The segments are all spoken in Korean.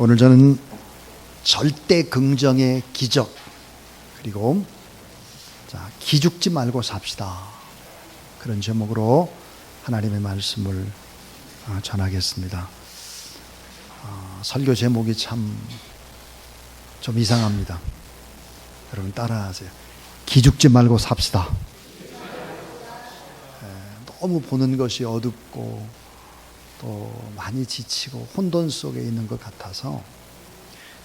오늘 저는 절대 긍정의 기적, 그리고 기죽지 말고 삽시다, 그런 제목으로 하나님의 말씀을 전하겠습니다. 설교 제목이 참 좀 이상합니다. 여러분 따라하세요. 기죽지 말고 삽시다. 너무 보는 것이 어둡고 또 많이 지치고 혼돈 속에 있는 것 같아서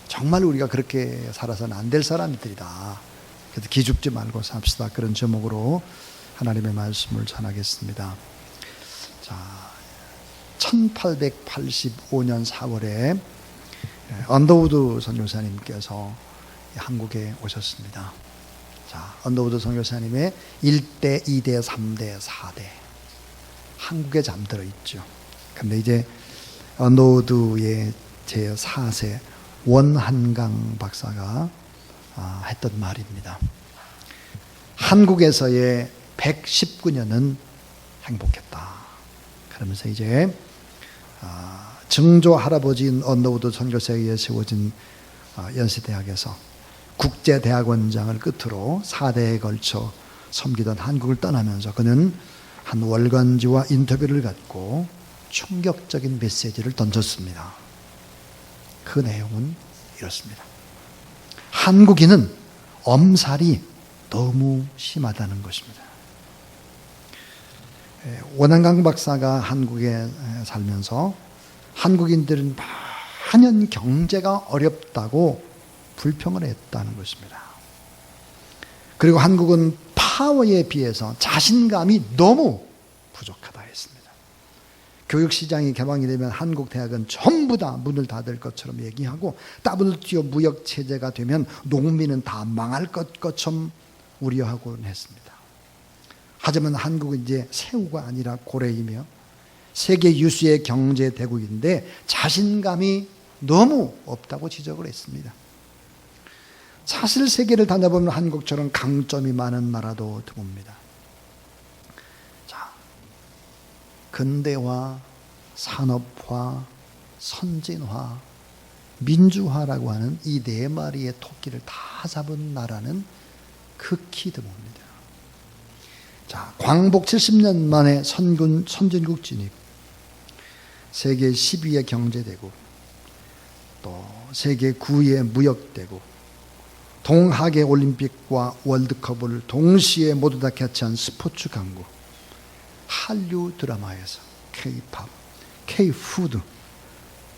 정말 우리가 그렇게 살아서는 안 될 사람들이다. 그래서 기죽지 말고 삽시다, 그런 제목으로 하나님의 말씀을 전하겠습니다. 자, 1885년 4월에 언더우드 선교사님께서 한국에 오셨습니다. 자, 언더우드 선교사님의 1대, 2대, 3대, 4대 한국에 잠들어 있죠. 근데 이제 언더우드의 제4세 원한강 박사가 했던 말입니다. 한국에서의 119년은 행복했다. 그러면서 이제 증조 할아버지인 언더우드 선교사에 의해 세워진 연세대학에서 국제대학원장을 끝으로 4대에 걸쳐 섬기던 한국을 떠나면서 그는 한 월간지와 인터뷰를 갖고 충격적인 메시지를 던졌습니다. 그 내용은 이렇습니다. 한국인은 엄살이 너무 심하다는 것입니다. 원한강 박사가 한국에 살면서 한국인들은 많은 경제가 어렵다고 불평을 했다는 것입니다. 그리고 한국은 파워에 비해서 자신감이 너무 부족하다 했습니다. 교육시장이 개방이 되면 한국 대학은 전부 다 문을 닫을 것처럼 얘기하고, WTO 무역체제가 되면 농민은 다 망할 것처럼 우려하곤 했습니다. 하지만 한국은 이제 새우가 아니라 고래이며 세계 유수의 경제 대국인데 자신감이 너무 없다고 지적을 했습니다. 사실 세계를 다녀보면 한국처럼 강점이 많은 나라도 드뭅니다. 자, 근대화, 산업화, 선진화, 민주화라고 하는 이 네 마리의 토끼를 다 잡은 나라는 극히 드뭅니다. 자, 광복 70년 만에 선진국 진입, 세계 10위의 경제대국, 또 세계 9위의 무역대국, 동학의 올림픽과 월드컵을 동시에 모두 다 캐치한 스포츠 강국, 한류 드라마에서 K-팝, K-푸드,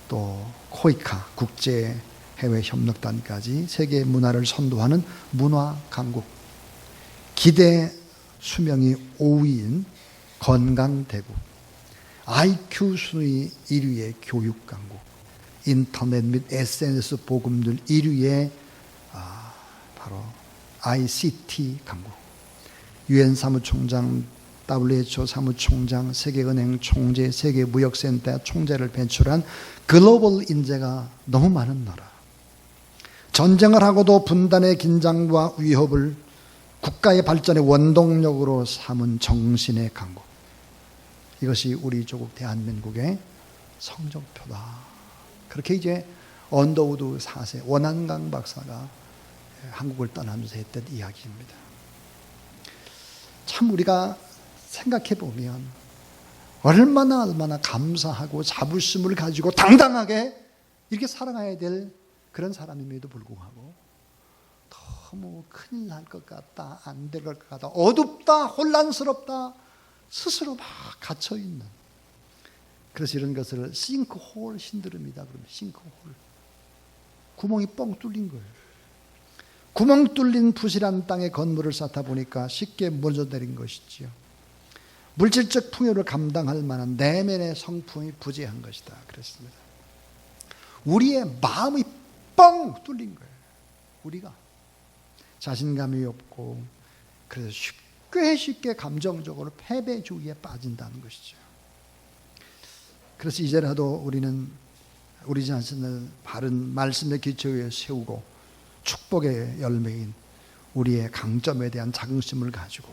또 코이카 국제 해외 협력단까지 세계 문화를 선도하는 문화 강국, 기대 수명이 5위인 건강 대국, IQ 순위 1위의 교육 강국, 인터넷 및 SNS 보급률 1위의 바로 ICT 강국, UN 사무총장, WHO 사무총장, 세계은행 총재, 세계무역센터 총재를 배출한 글로벌 인재가 너무 많은 나라, 전쟁을 하고도 분단의 긴장과 위협을 국가의 발전의 원동력으로 삼은 정신의 강국, 이것이 우리 조국 대한민국의 성적표다. 그렇게 이제 언더우드 4세 원한강 박사가 한국을 떠나면서 했던 이야기입니다. 참 우리가 생각해 보면 얼마나 감사하고 자부심을 가지고 당당하게 이렇게 살아가야 될 그런 사람임에도 불구하고 너무 큰일 날 것 같다, 안 될 것 같다, 어둡다, 혼란스럽다, 스스로 막 갇혀있는, 그래서 이런 것을 싱크홀 신드롬이다. 그러면 싱크홀, 구멍이 뻥 뚫린 거예요. 구멍 뚫린 부실한 땅에 건물을 쌓다 보니까 쉽게 무너져내린 것이지요. 물질적 풍요를 감당할 만한 내면의 성품이 부재한 것이다 그랬습니다. 우리의 마음이 뻥 뚫린 거예요. 우리가 자신감이 없고, 그래서 쉽게 감정적으로 패배주의에 빠진다는 것이죠. 그래서 이제라도 우리는 우리 자신을 바른 말씀의 기초 위에 세우고 축복의 열매인 우리의 강점에 대한 자긍심을 가지고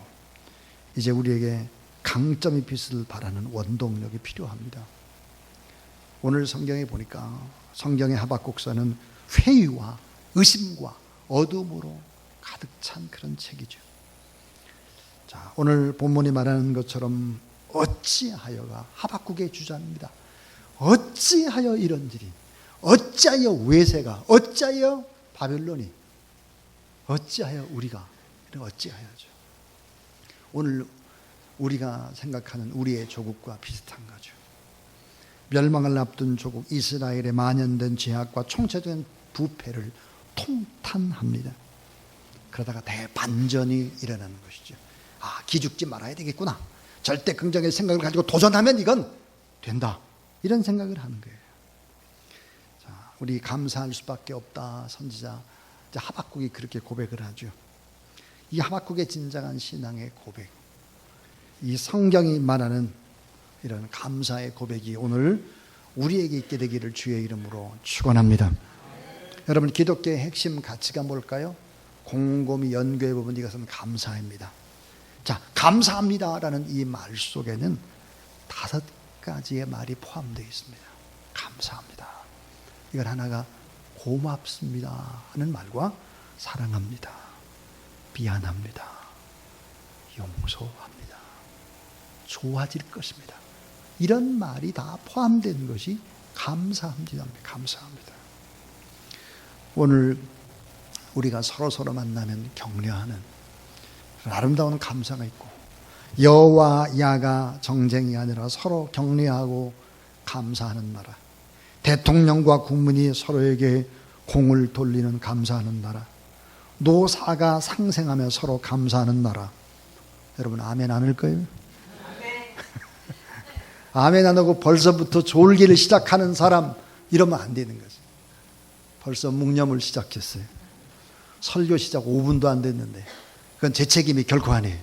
이제 우리에게 강점이 빛을 발하는 원동력이 필요합니다. 오늘 성경에 보니까 성경의 하박국서는 회의와 의심과 어둠으로 가득 찬 그런 책이죠. 자, 오늘 본문이 말하는 것처럼 어찌하여가 하박국의 주장입니다. 어찌하여 이런 일이, 어찌하여 외세가, 어찌하여 바벨론이, 어찌하여 우리가, 어찌하여죠. 오늘 우리가 생각하는 우리의 조국과 비슷한 거죠. 멸망을 앞둔 조국 이스라엘의 만연된 죄악과 총체적인 부패를 통탄합니다. 그러다가 대반전이 일어나는 것이죠. 아, 기죽지 말아야 되겠구나. 절대 긍정의 생각을 가지고 도전하면 이건 된다. 이런 생각을 하는 거예요. 자, 우리 감사할 수밖에 없다. 선지자 하박국이 그렇게 고백을 하죠. 이 하박국의 진정한 신앙의 고백, 이 성경이 말하는 이런 감사의 고백이 오늘 우리에게 있게 되기를 주의 이름으로 축원합니다. 여러분, 기독교의 핵심 가치가 뭘까요? 곰곰이 연구해 보면 이것은 감사입니다. 자, 감사합니다라는 이 말 속에는 5가지의 말이 포함되어 있습니다. 감사합니다. 이건 하나가 고맙습니다 하는 말과 사랑합니다, 미안합니다, 용서합니다, 좋아질 것입니다. 이런 말이 다 포함된 것이 감사합니다. 감사합니다. 오늘 우리가 서로 만나면 격려하는 아름다운 감사가 있고, 여와 야가 정쟁이 아니라 서로 격려하고 감사하는 나라, 대통령과 국민이 서로에게 공을 돌리는 감사하는 나라, 노사가 상생하며 서로 감사하는 나라. 여러분, 아멘 안 할 거예요? 아멘 안 하고 벌써부터 졸기를 시작하는 사람, 이러면 안 되는 거죠. 벌써 묵념을 시작했어요. 설교 시작 5분도 안 됐는데, 그건 제 책임이 결코 아니에요.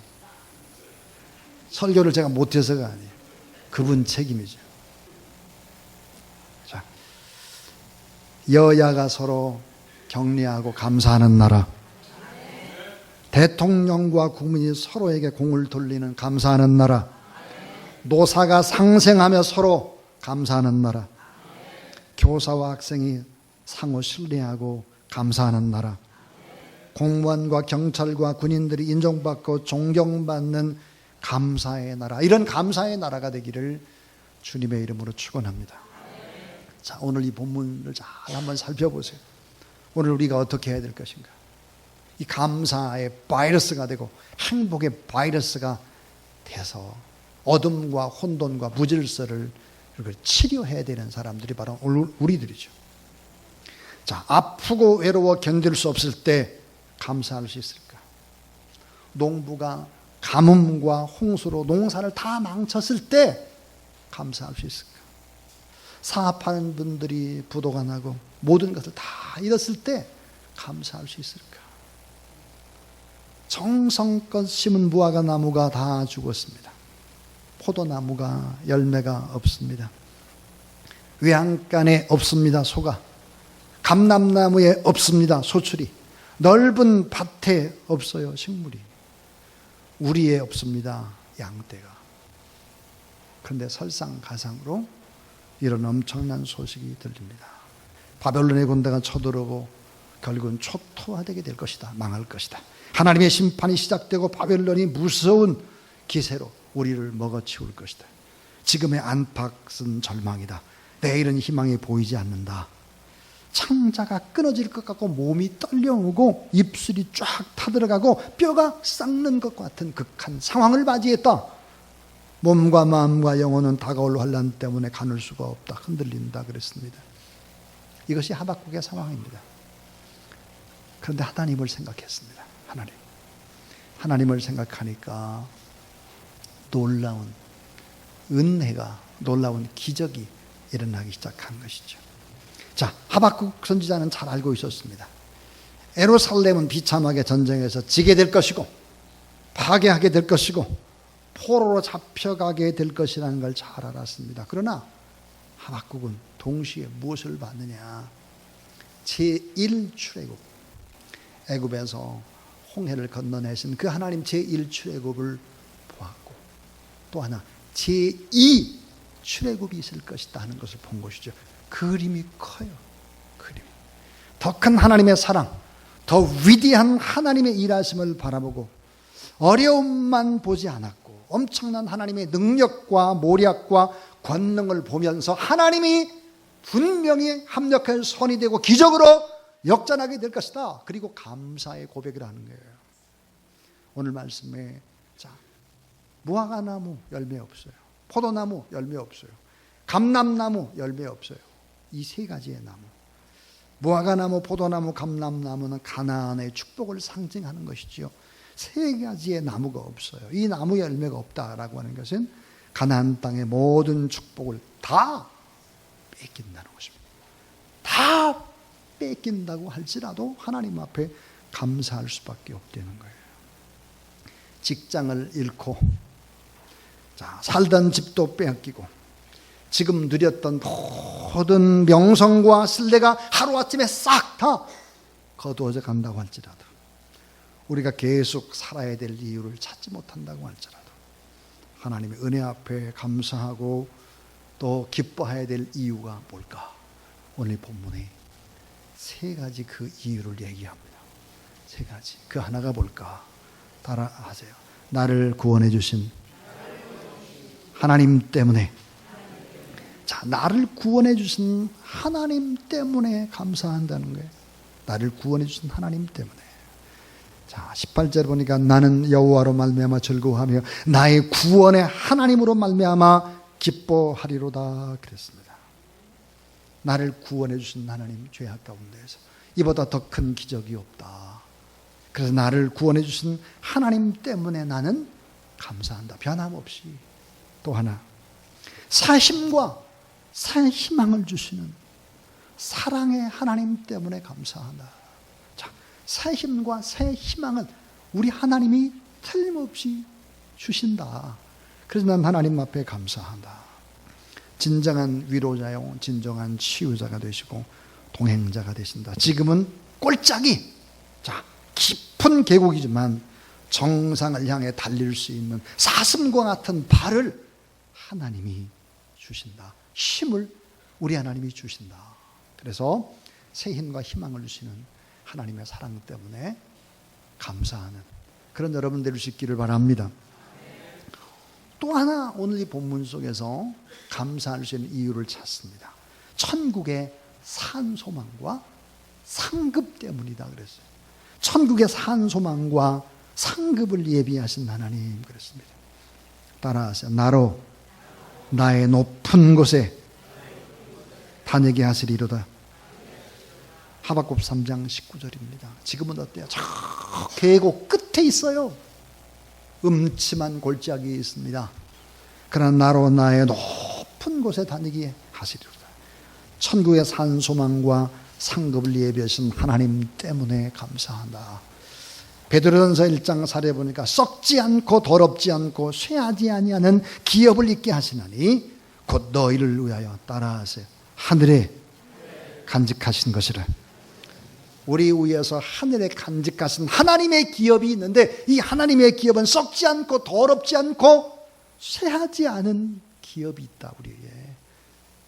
설교를 제가 못해서가 아니에요. 그분 책임이죠. 자, 여야가 서로 격려하고 감사하는 나라, 대통령과 국민이 서로에게 공을 돌리는 감사하는 나라, 노사가 상생하며 서로 감사하는 나라, 교사와 학생이 상호 신뢰하고 감사하는 나라, 공무원과 경찰과 군인들이 인정받고 존경받는 감사의 나라, 이런 감사의 나라가 되기를 주님의 이름으로 축원합니다. 자, 오늘 이 본문을 잘 한번 살펴보세요. 오늘 우리가 어떻게 해야 될 것인가? 이 감사의 바이러스가 되고 행복의 바이러스가 돼서 어둠과 혼돈과 무질서를 치료해야 되는 사람들이 바로 우리들이죠. 자, 아프고 외로워 견딜 수 없을 때 감사할 수 있을까? 농부가 가뭄과 홍수로 농사를 다 망쳤을 때 감사할 수 있을까? 사업하는 분들이 부도가 나고 모든 것을 다 잃었을 때 감사할 수 있을까? 정성껏 심은 무화과 나무가 다 죽었습니다. 포도나무가 열매가 없습니다. 외양간에 없습니다, 소가. 감람나무에 없습니다, 소출이. 넓은 밭에 없어요, 식물이. 우리에 없습니다, 양떼가. 그런데 설상가상으로 이런 엄청난 소식이 들립니다. 바벨론의 군대가 쳐들어오고 결국은 초토화되게 될 것이다, 망할 것이다. 하나님의 심판이 시작되고 바벨론이 무서운 기세로 우리를 먹어치울 것이다. 지금의 안팎은 절망이다. 내일은 희망이 보이지 않는다. 창자가 끊어질 것 같고 몸이 떨려오고 입술이 쫙 타들어가고 뼈가 썩는 것 같은 극한 상황을 맞이했다. 몸과 마음과 영혼은 다가올 환난 때문에 가눌 수가 없다. 흔들린다 그랬습니다. 이것이 하박국의 상황입니다. 그런데 하나님을 생각했습니다. 하나님을 생각하니까 놀라운 은혜가, 놀라운 기적이 일어나기 시작한 것이죠. 자, 하박국 선지자는 잘 알고 있었습니다. 예루살렘은 비참하게 전쟁에서 지게 될 것이고 파괴하게 될 것이고 포로로 잡혀가게 될 것이라는 걸 잘 알았습니다. 그러나 하박국은 동시에 무엇을 봤느냐? 제1출애굽, 애굽에서 홍해를 건너내신 그 하나님 제1출애굽을 보았고, 또 하나 제2 출애굽이 있을 것이다 하는 것을 본 것이죠. 그림이 커요. 그림. 더 큰 하나님의 사랑, 더 위대한 하나님의 일하심을 바라보고 어려움만 보지 않았고 엄청난 하나님의 능력과 모략과 권능을 보면서 하나님이 분명히 합력할 선이 되고 기적으로 역전하게 될 것이다. 그리고 감사의 고백을 하는 거예요. 오늘 말씀에 자, 무화과나무 열매 없어요. 포도나무 열매 없어요. 감람나무 열매 없어요. 이 세 가지의 나무. 무화과나무, 포도나무, 감람나무는 가나안의 축복을 상징하는 것이지요. 세 가지의 나무가 없어요. 이 나무 열매가 없다라고 하는 것은 가나안 땅의 모든 축복을 다 뺏긴다는 것입니다. 다 뺏긴다고 할지라도 하나님 앞에 감사할 수밖에 없다는 거예요. 직장을 잃고 살던 집도 빼앗기고 지금 누렸던 모든 명성과 신뢰가 하루아침에 싹 다 거두어져 간다고 할지라도 우리가 계속 살아야 될 이유를 찾지 못한다고 할지라도 하나님의 은혜 앞에 감사하고 또 기뻐해야 될 이유가 뭘까? 오늘 본문에 세 가지 그 이유를 얘기합니다. 세 가지. 그 하나가 뭘까? 따라하세요. 나를 구원해 주신 하나님 때문에. 자, 나를 구원해 주신 하나님 때문에 감사한다는 거예요. 나를 구원해 주신 하나님 때문에. 자, 18절 보니까 나는 여호와로 말미암아 즐거워하며 나의 구원의 하나님으로 말미암아 기뻐하리로다 그랬습니다. 나를 구원해 주신 하나님, 죄악 가운데에서 이보다 더 큰 기적이 없다. 그래서 나를 구원해 주신 하나님 때문에 나는 감사한다. 변함없이. 또 하나, 사심과 새 희망을 주시는 사랑의 하나님 때문에 감사한다. 자, 새 힘과 새 희망을 우리 하나님이 틀림없이 주신다. 그래서 난 하나님 앞에 감사한다. 진정한 위로자요, 진정한 치유자가 되시고 동행자가 되신다. 지금은 꼴짝이, 자, 깊은 계곡이지만 정상을 향해 달릴 수 있는 사슴과 같은 발을 하나님이 주신다. 힘을 우리 하나님이 주신다. 그래서 새 힘과 희망을 주시는 하나님의 사랑 때문에 감사하는 그런 여러분 될 수 있기를 바랍니다. 또 하나 오늘 이 본문 속에서 감사할 수 있는 이유를 찾습니다. 천국의 산소망과 상급 때문이다 그랬어요. 천국의 산소망과 상급을 예비하신 하나님 그랬습니다. 따라하세요. 나로 나의 높은 곳에 다니게 하시리로다. 하박국 3장 19절입니다. 지금은 어때요? 저 계곡 끝에 있어요. 음침한 골짜기에 있습니다. 그러나 나로 나의 높은 곳에 다니게 하시리로다. 천국의 산소망과 상급을 예비하신 하나님 때문에 감사한다. 베드로전서 1장 4절에 보니까 썩지 않고 더럽지 않고 쇠하지 아니하는 기업을 있게 하시나니 곧 너희를 위하여 따라하세요. 하늘에 간직하신 것이라. 우리 위에서 하늘에 간직하신 하나님의 기업이 있는데 이 하나님의 기업은 썩지 않고 더럽지 않고 쇠하지 않은 기업이 있다. 우리에게.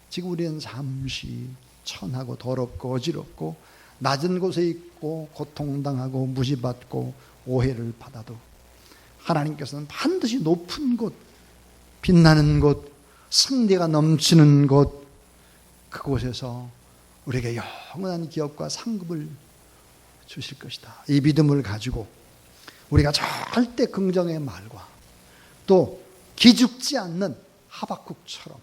지금 우리는 잠시 천하고 더럽고 어지럽고 낮은 곳에 있고 고통당하고 무시받고 오해를 받아도 하나님께서는 반드시 높은 곳, 빛나는 곳, 승리가 넘치는 곳, 그곳에서 우리에게 영원한 기업과 상급을 주실 것이다. 이 믿음을 가지고 우리가 절대 긍정의 말과 또 기죽지 않는 하박국처럼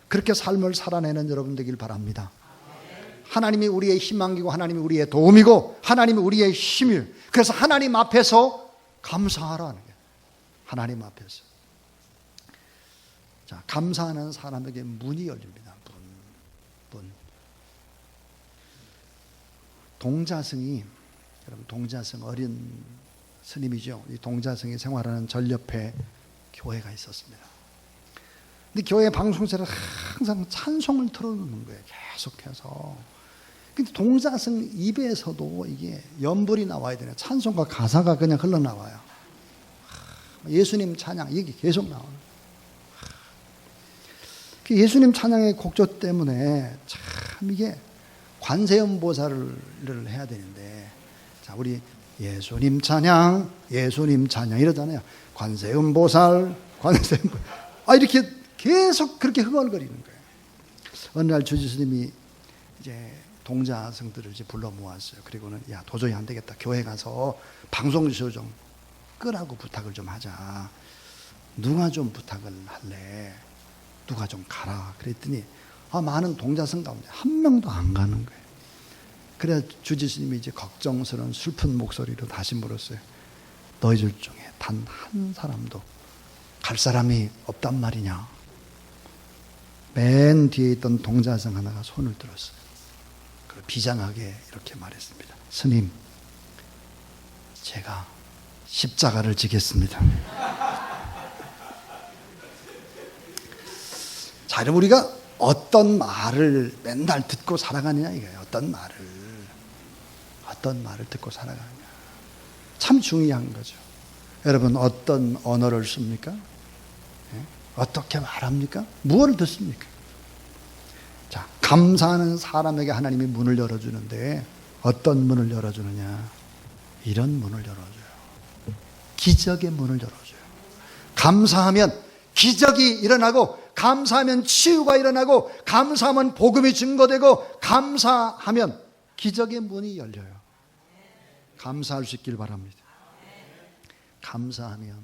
그렇게 삶을 살아내는 여러분 되길 바랍니다. 하나님이 우리의 희망이고 하나님이 우리의 도움이고 하나님이 우리의 힘이에요. 그래서 하나님 앞에서 감사하라는 거예요. 하나님 앞에서. 자, 감사하는 사람에게 문이 열립니다. 문. 동자승이, 여러분 동자승 어린 스님이죠. 이 동자승이 생활하는 전옆에 교회가 있었습니다. 근데 교회 방송사를 항상 찬송을 틀어놓는 거예요. 계속해서. 근데 동자승 입에서도 이게 연불이 나와야 되네. 찬송과 가사가 그냥 흘러나와요. 예수님 찬양 이게 계속 나와요. 예수님 찬양의 곡조 때문에 참 이게 관세음보살을 해야 되는데, 자, 우리 예수님 찬양, 예수님 찬양 이러잖아요. 관세음보살, 관세음보살. 이렇게 계속 그렇게 흥얼거리는 거예요. 어느 날 주지스님이 이제 동자성들을 이제 불러 모았어요. 그리고는 야, 도저히 안 되겠다. 교회 가서 방송쇼 좀 끄라고 부탁을 좀 하자. 누가 좀 부탁을 할래? 누가 좀 가라. 그랬더니 많은 동자성 가운데 한 명도 안 가는 거예요. 그래야 주지스님이 이제 걱정스러운 슬픈 목소리로 다시 물었어요. 너희들 중에 단 한 사람도 갈 사람이 없단 말이냐? 맨 뒤에 있던 동자성 하나가 손을 들었어요. 그리고 비장하게 이렇게 말했습니다. 스님, 제가 십자가를 지겠습니다. 자, 여러분, 우리가 어떤 말을 맨날 듣고 살아가느냐 이거예요. 어떤 말을 듣고 살아가느냐. 참 중요한 거죠. 여러분, 어떤 언어를 씁니까? 어떻게 말합니까? 무엇을 듣습니까? 자, 감사하는 사람에게 하나님이 문을 열어주는데 어떤 문을 열어주느냐? 이런 문을 열어줘요. 기적의 문을 열어줘요. 감사하면 기적이 일어나고, 감사하면 치유가 일어나고, 감사하면 복음이 증거되고, 감사하면 기적의 문이 열려요. 감사할 수 있길 바랍니다. 감사하면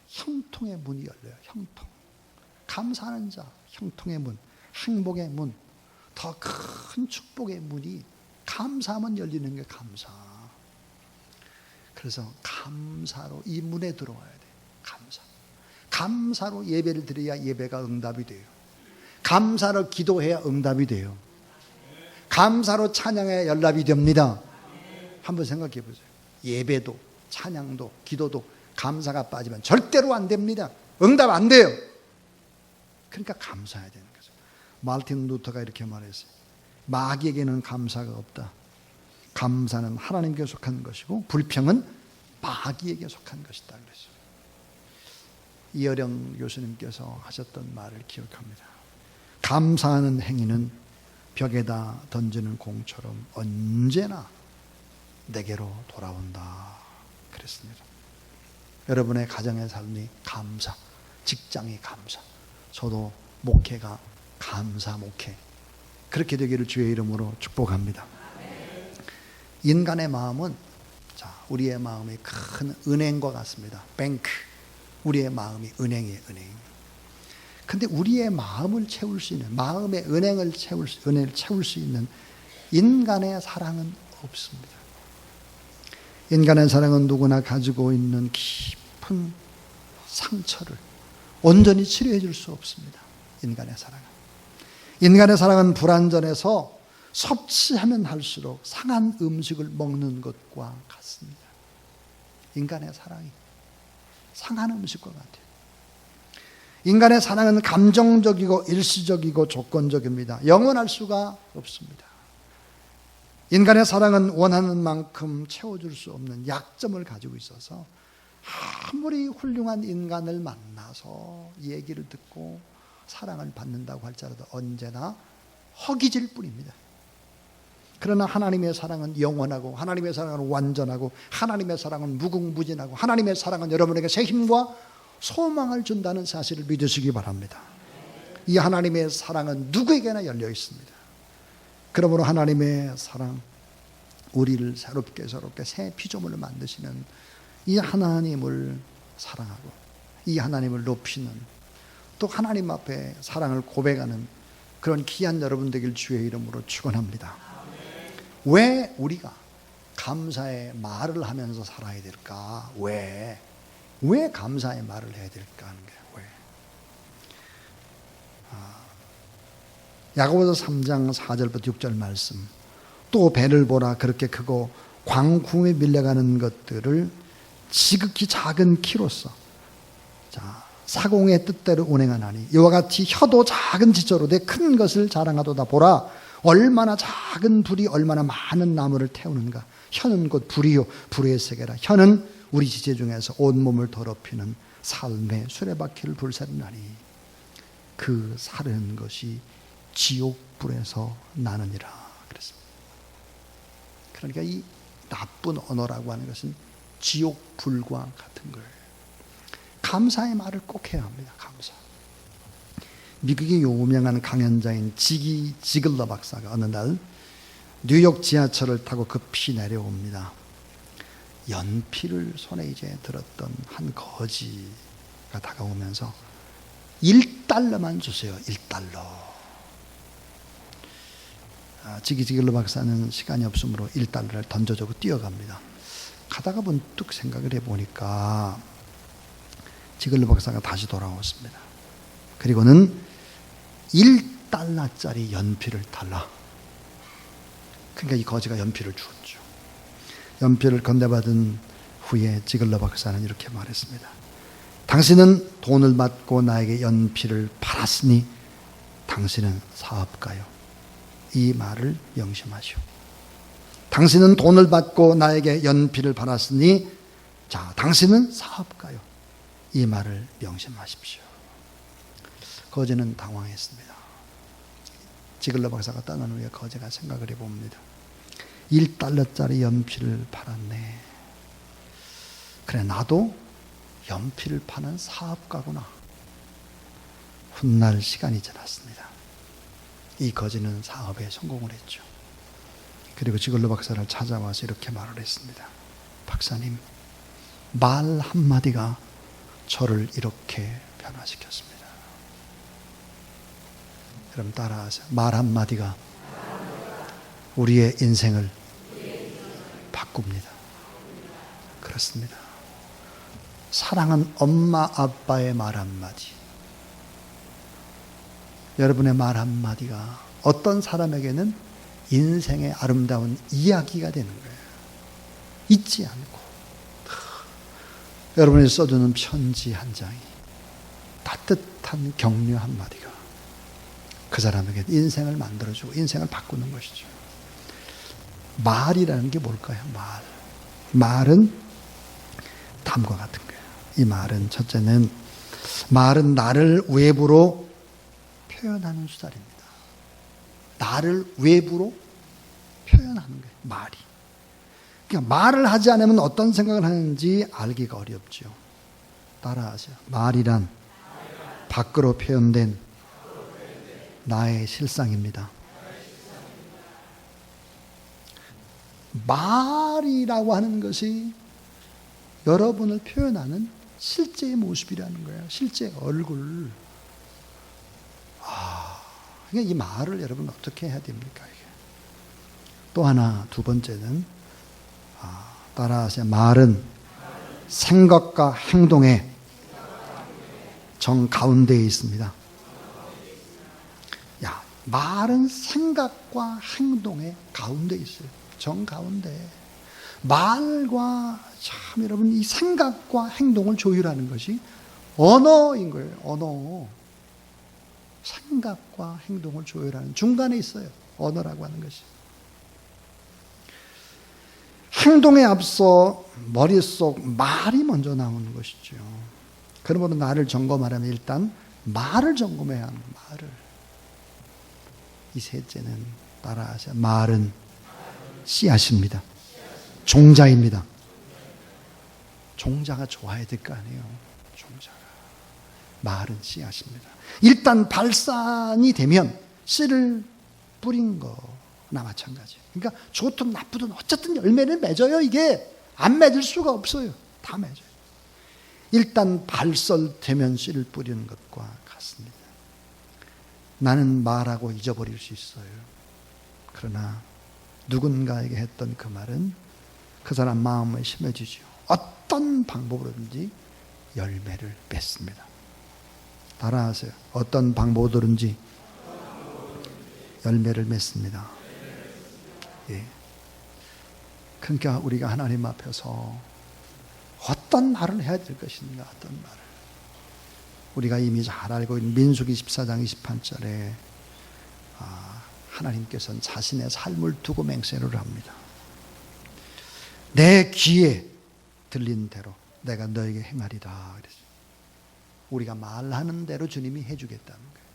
형통의 문이 열려요. 형통. 감사하는 자, 형통의 문, 행복의 문, 더 큰 축복의 문이 감사하면 열리는 게 감사. 그래서 감사로 이 문에 들어와야 돼. 감사. 감사로 예배를 드려야 예배가 응답이 돼요. 감사로 기도해야 응답이 돼요. 감사로 찬양해야 연락이 됩니다. 한번 생각해 보세요. 예배도 찬양도 기도도 감사가 빠지면 절대로 안 됩니다. 응답 안 돼요. 그러니까 감사해야 되는 거죠. 마르틴 루터가 이렇게 말했어요. 마귀에게는 감사가 없다. 감사는 하나님께 속한 것이고 불평은 마귀에게 속한 것이다. 그랬어요. 이어령 교수님께서 하셨던 말을 기억합니다. 감사하는 행위는 벽에다 던지는 공처럼 언제나 내게로 돌아온다. 그랬습니다. 여러분의 가정의 삶이 감사, 직장이 감사, 저도 목회가 감사 목회, 그렇게 되기를 주의 이름으로 축복합니다. 인간의 마음은, 자, 우리의 마음이 큰 은행과 같습니다. 뱅크. 우리의 마음이 은행이에요, 은행. 근데 우리의 마음을 채울 수 있는, 마음의 은행을 채울 수 있는 인간의 사랑은 없습니다. 인간의 사랑은 누구나 가지고 있는 깊은 상처를 온전히 치료해 줄 수 없습니다. 인간의 사랑은 불완전해서 섭취하면 할수록 상한 음식을 먹는 것과 같습니다. 인간의 사랑이 상한 음식과 같아요. 인간의 사랑은 감정적이고 일시적이고 조건적입니다. 영원할 수가 없습니다. 인간의 사랑은 원하는 만큼 채워줄 수 없는 약점을 가지고 있어서 아무리 훌륭한 인간을 만나서 얘기를 듣고 사랑을 받는다고 할지라도 언제나 허기질 뿐입니다. 그러나 하나님의 사랑은 영원하고, 하나님의 사랑은 완전하고, 하나님의 사랑은 무궁무진하고, 하나님의 사랑은 여러분에게 새 힘과 소망을 준다는 사실을 믿으시기 바랍니다. 이 하나님의 사랑은 누구에게나 열려 있습니다. 그러므로 하나님의 사랑, 우리를 새롭게 새 피조물을 만드시는 이 하나님을 사랑하고 이 하나님을 높이는, 또 하나님 앞에 사랑을 고백하는 그런 귀한 여러분 되길 주의 이름으로 축원합니다. 왜 우리가 감사의 말을 하면서 살아야 될까? 왜 감사의 말을 해야 될까 하는 거예요. 왜? 야고보서 3장 4절부터 6절 말씀. 또 배를 보라, 그렇게 크고 광풍에 밀려가는 것들을 지극히 작은 키로서, 자, 사공의 뜻대로 운행하나니 이와 같이 혀도 작은 지처로 내 큰 것을 자랑하도다. 보라, 얼마나 작은 불이 얼마나 많은 나무를 태우는가. 혀는 곧 불이요 불의 세계라. 혀는 우리 지체 중에서 온몸을 더럽히는 삶의 수레바퀴를 불살이나니. 그 사르는 것이 지옥불에서 나느니라 그랬습니다. 그러니까 이 나쁜 언어라고 하는 것은 지옥불과 같은 거예요. 감사의 말을 꼭 해야 합니다. 감사. 미국의 유명한 강연자인 지글러 박사가 어느 날 뉴욕 지하철을 타고 급히 내려옵니다. 연필을 손에 이제 들었던 한 거지가 다가오면서 1달러만 주세요. 1달러. 지글러 박사는 시간이 없으므로 1달러를 던져주고 뛰어갑니다. 가다가 문득 생각을 해보니까 지글러 박사가 다시 돌아왔습니다. 그리고는 1달러짜리 연필을 달라. 그러니까 이 거지가 연필을 주었죠. 연필을 건네받은 후에 지글러 박사는 이렇게 말했습니다. 당신은 돈을 받고 나에게 연필을 팔았으니 당신은 사업가요. 이 말을 명심하시오. 당신은 돈을 받고 나에게 연필을 팔았으니 자, 당신은 사업가요. 이 말을 명심하십시오. 거지는 당황했습니다. 지글러 박사가 떠난 후에 거지가 생각을 해봅니다. 1달러짜리 연필을 팔았네. 그래, 나도 연필을 파는 사업가구나. 훗날 시간이 지났습니다. 이 거지는 사업에 성공을 했죠. 그리고 지글러 박사를 찾아와서 이렇게 말을 했습니다. 박사님, 말 한마디가 저를 이렇게 변화시켰습니다. 여러분 따라하세요. 말 한마디가 우리의 인생을 바꿉니다. 그렇습니다. 사랑은 엄마 아빠의 말 한마디. 여러분의 말 한마디가 어떤 사람에게는 인생의 아름다운 이야기가 되는 거예요. 잊지 않고 여러분이 써주는 편지 한 장이, 따뜻한 격려 한마디가 그 사람에게 인생을 만들어주고 인생을 바꾸는 것이죠. 말이라는 게 뭘까요? 말은 다음과 같은 거예요. 이 말은 첫째는 말은 나를 외부로 표현하는 수단입니다. 나를 외부로 표현하는 거예요. 말이. 그러니까 말을 하지 않으면 어떤 생각을 하는지 알기가 어렵죠. 따라하세요. 말이란 밖으로 표현된 나의 실상입니다. 말이라고 하는 것이 여러분을 표현하는 실제의 모습이라는 거예요. 실제 얼굴. 그러니까 이 말을 여러분 어떻게 해야 됩니까? 이게. 또 하나, 두 번째는 따라하세요. 말은 생각과 행동의 정 가운데에 있습니다. 말은 생각과 행동의 가운데 있어요. 정 가운데. 말과 참 여러분 이 생각과 행동을 조율하는 것이 언어인 거예요. 언어. 생각과 행동을 조율하는 중간에 있어요. 언어라고 하는 것이. 행동에 앞서 머릿속 말이 먼저 나오는 것이죠. 그러므로 나를 점검하려면 일단 말을 점검해야 하는 말을. 이 셋째는 따라하세요. 말은 씨앗입니다. 종자입니다. 종자가 좋아야 될 거 아니에요. 종자가. 말은 씨앗입니다. 일단 발산이 되면 씨를 뿌린 거나 마찬가지예요. 그러니까 좋든 나쁘든 어쨌든 열매를 맺어요. 이게 안 맺을 수가 없어요. 다 맺어요. 일단 발설되면 씨를 뿌리는 것과 같습니다. 나는 말하고 잊어버릴 수 있어요. 그러나 누군가에게 했던 그 말은 그 사람 마음에 심어지죠. 어떤 방법으로든지 열매를 맺습니다. 따라하세요. 어떤 방법으로든지 열매를 맺습니다. 예. 그러니까 우리가 하나님 앞에서 어떤 말을 해야 될 것인가, 어떤 말을. 우리가 이미 잘 알고 있는 민수기 14장 28절에 하나님께서는 자신의 삶을 두고 맹세를 합니다. 내 귀에 들린 대로 내가 너에게 행하리라. 그랬어요. 우리가 말하는 대로 주님이 해주겠다는 거예요.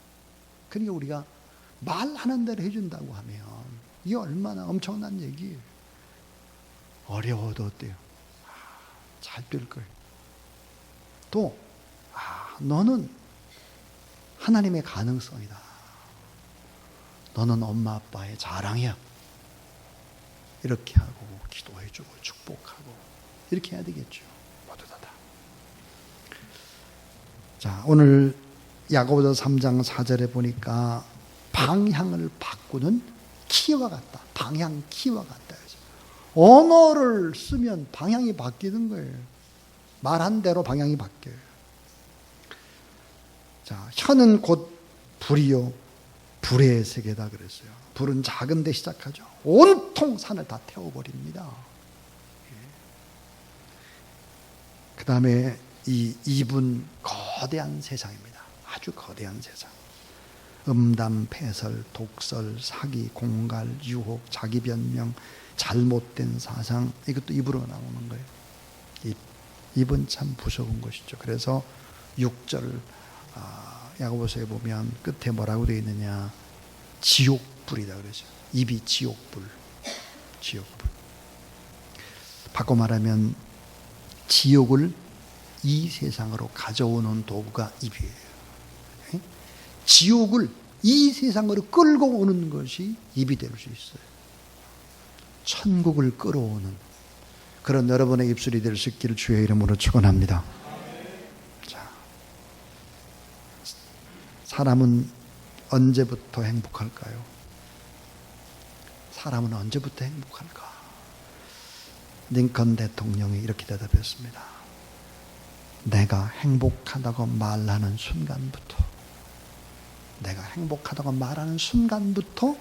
그러니까 우리가 말하는 대로 해준다고 하면 이게 얼마나 엄청난 얘기예요. 어려워도 어때요? 잘 될 거예요. 또 너는 하나님의 가능성이다. 너는 엄마 아빠의 자랑이야. 이렇게 하고 기도해주고 축복하고 이렇게 해야 되겠죠. 모두 다. 자, 오늘 야고보서 3장 4절에 보니까 방향을 바꾸는 키와 같다. 방향 키와 같다. 언어를 쓰면 방향이 바뀌는 거예요. 말한 대로 방향이 바뀌어요. 자, 혀는 곧 불이요 불의 세계다 그랬어요. 불은 작은 데 시작하죠. 온통 산을 다 태워버립니다. 그 다음에 이 입은 거대한 세상입니다. 아주 거대한 세상. 음담, 패설, 독설, 사기, 공갈, 유혹, 자기 변명, 잘못된 사상, 이것도 입으로 나오는 거예요. 입은 참 무서운 것이죠. 그래서 6절 야고보서에 보면 끝에 뭐라고 되어 있느냐, 지옥불이다 그러죠. 입이 지옥불. 바꿔 말하면 지옥을 이 세상으로 가져오는 도구가 입이에요. 지옥을 이 세상으로 끌고 오는 것이 입이 될 수 있어요. 천국을 끌어오는 그런 여러분의 입술이 될 수 있기를 주의 이름으로 축원합니다. 자, 사람은 언제부터 행복할까요? 사람은 언제부터 행복할까? 링컨 대통령이 이렇게 대답했습니다. 내가 행복하다고 말하는 순간부터, 내가 행복하다고 말하는 순간부터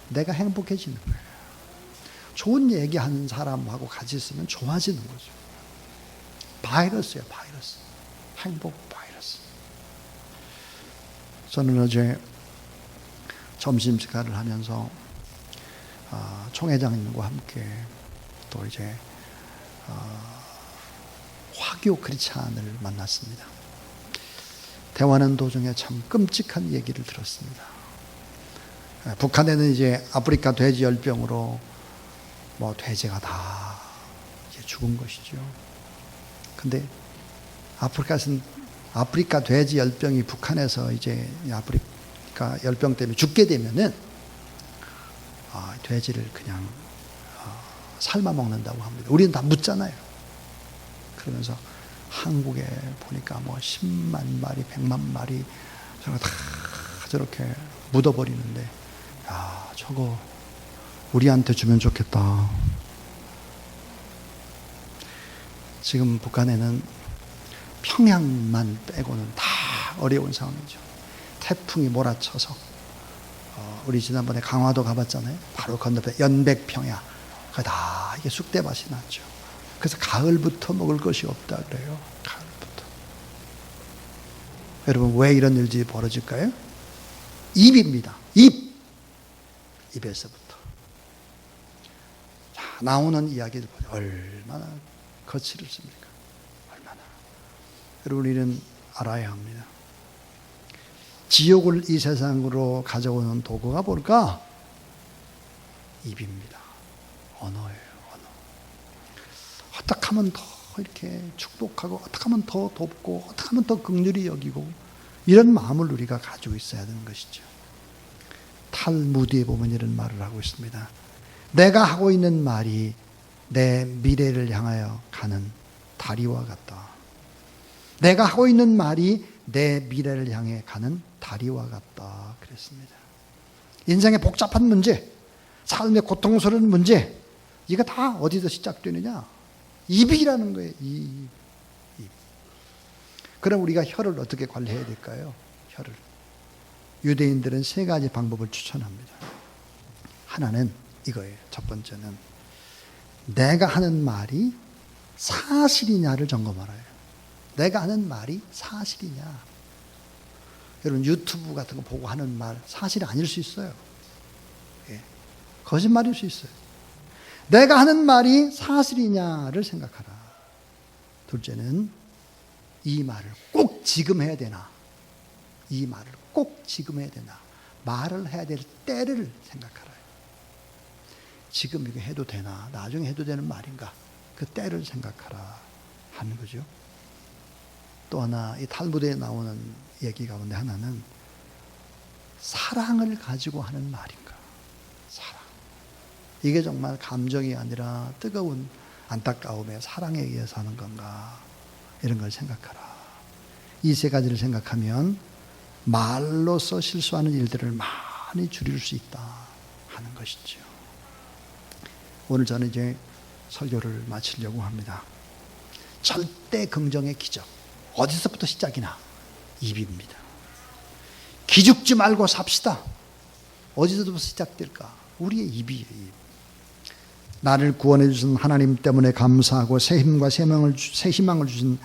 내가 행복해지는 거예요. 좋은 얘기하는 사람하고 같이 있으면 좋아지는 거죠. 바이러스예요, 바이러스. 행복 바이러스. 저는 어제 점심 식사를 하면서 총회장님과 함께 또 이제 화교 크리스찬을 만났습니다. 대화하는 도중에 참 끔찍한 얘기를 들었습니다. 북한에는 이제 아프리카 돼지 열병으로 뭐 돼지가 다 이제 죽은 것이죠. 근데 아프리카 돼지 열병이 북한에서 이제 아프리카 열병 때문에 죽게 되면은 돼지를 그냥 삶아 먹는다고 합니다. 우리는 다 묻잖아요. 그러면서 한국에 보니까 뭐 10만 마리, 100만 마리 저거 다 저렇게 묻어버리는데, 야, 저거 우리한테 주면 좋겠다. 지금 북한에는 평양만 빼고는 다 어려운 상황이죠. 태풍이 몰아쳐서 우리 지난번에 강화도 가봤잖아요. 바로 건너편 연백평야 다 이게 쑥대밭이 났죠. 그래서 가을부터 먹을 것이 없다 그래요. 가을부터. 여러분, 왜 이런 일들이 벌어질까요? 입입니다. 입에서부터. 자, 나오는 이야기들 보세요. 얼마나 거칠습니까? 얼마나. 여러분, 우리는 알아야 합니다. 지옥을 이 세상으로 가져오는 도구가 뭘까? 입입니다. 언어예요. 어떻게 하면 더 이렇게 축복하고, 어떻게 하면 더 돕고, 어떻게 하면 더 긍휼히 여기고, 이런 마음을 우리가 가지고 있어야 되는 것이죠. 탈무드에 보면 이런 말을 하고 있습니다. 내가 하고 있는 말이 내 미래를 향하여 가는 다리와 같다. 내가 하고 있는 말이 내 미래를 향해 가는 다리와 같다 그랬습니다. 인생의 복잡한 문제, 삶의 고통스러운 문제, 이거 다 어디서 시작되느냐? 입이라는 거예요. 입. 그럼 우리가 혀를 어떻게 관리해야 될까요? 혀를. 유대인들은 3가지 방법을 추천합니다. 하나는 이거예요. 첫 번째는 내가 하는 말이 사실이냐를 점검하라요. 내가 하는 말이 사실이냐. 여러분, 유튜브 같은 거 보고 하는 말 사실이 아닐 수 있어요. 예. 거짓말일 수 있어요. 내가 하는 말이 사실이냐를 생각하라. 둘째는 이 말을 꼭 지금 해야 되나? 이 말을 꼭 지금 해야 되나? 말을 해야 될 때를 생각하라. 지금 이거 해도 되나? 나중에 해도 되는 말인가? 그 때를 생각하라 하는 거죠. 또 하나 이 탈무드에 나오는 얘기 가운데 하나는 사랑을 가지고 하는 말인가? 사랑. 이게 정말 감정이 아니라 뜨거운 안타까움에 사랑에 의해서 하는 건가? 이런 걸 생각하라. 이 세 가지를 생각하면 말로써 실수하는 일들을 많이 줄일 수 있다 하는 것이죠. 오늘 저는 이제 설교를 마치려고 합니다. 절대 긍정의 기적. 어디서부터 시작이나? 입입니다. 기죽지 말고 삽시다. 어디서부터 시작될까? 우리의 입이에요. 입. 나를 구원해 주신 하나님 때문에 감사하고 새 힘과 새 희망을 주신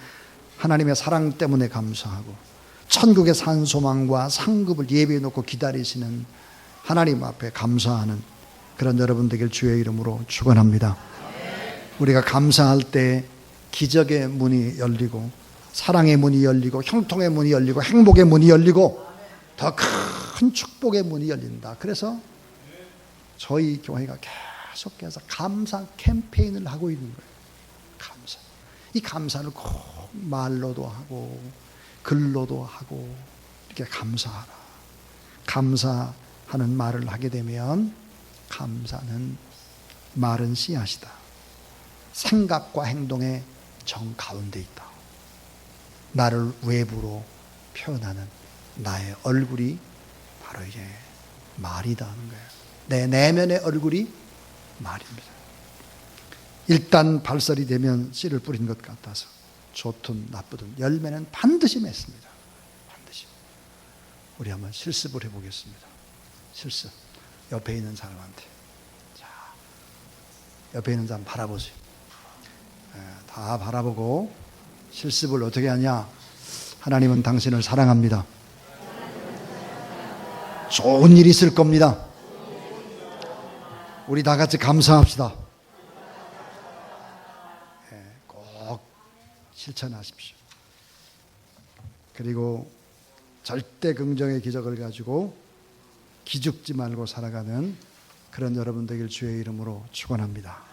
하나님의 사랑 때문에 감사하고 천국의 산 소망과 상급을 예비해 놓고 기다리시는 하나님 앞에 감사하는 그런 여러분 되길 주의 이름으로 축원합니다. 우리가 감사할 때 기적의 문이 열리고 사랑의 문이 열리고 형통의 문이 열리고 행복의 문이 열리고 더 큰 축복의 문이 열린다. 그래서 저희 교회가 계속해서 감사 캠페인을 하고 있는 거예요. 감사. 이 감사를 꼭 말로도 하고 글로도 하고 이렇게 감사하라. 감사하는 말을 하게 되면 감사는 말은 씨앗이다. 생각과 행동의 정 가운데 있다. 나를 외부로 표현하는 나의 얼굴이 바로 이제 말이다 하는 거예요. 내 내면의 얼굴이 말입니다. 일단 발설이 되면 씨를 뿌린 것 같아서 좋든 나쁘든 열매는 반드시 맺습니다. 반드시. 우리 한번 실습을 해보겠습니다. 실습. 옆에 있는 사람한테. 자, 옆에 있는 사람 바라보세요. 다 바라보고 실습을 어떻게 하냐? 하나님은 당신을 사랑합니다. 좋은 일이 있을 겁니다. 우리 다 같이 감사합시다. 꼭 실천하십시오. 그리고 절대 긍정의 기적을 가지고 기죽지 말고 살아가는 그런 여러분 되길 주의 이름으로 축원합니다.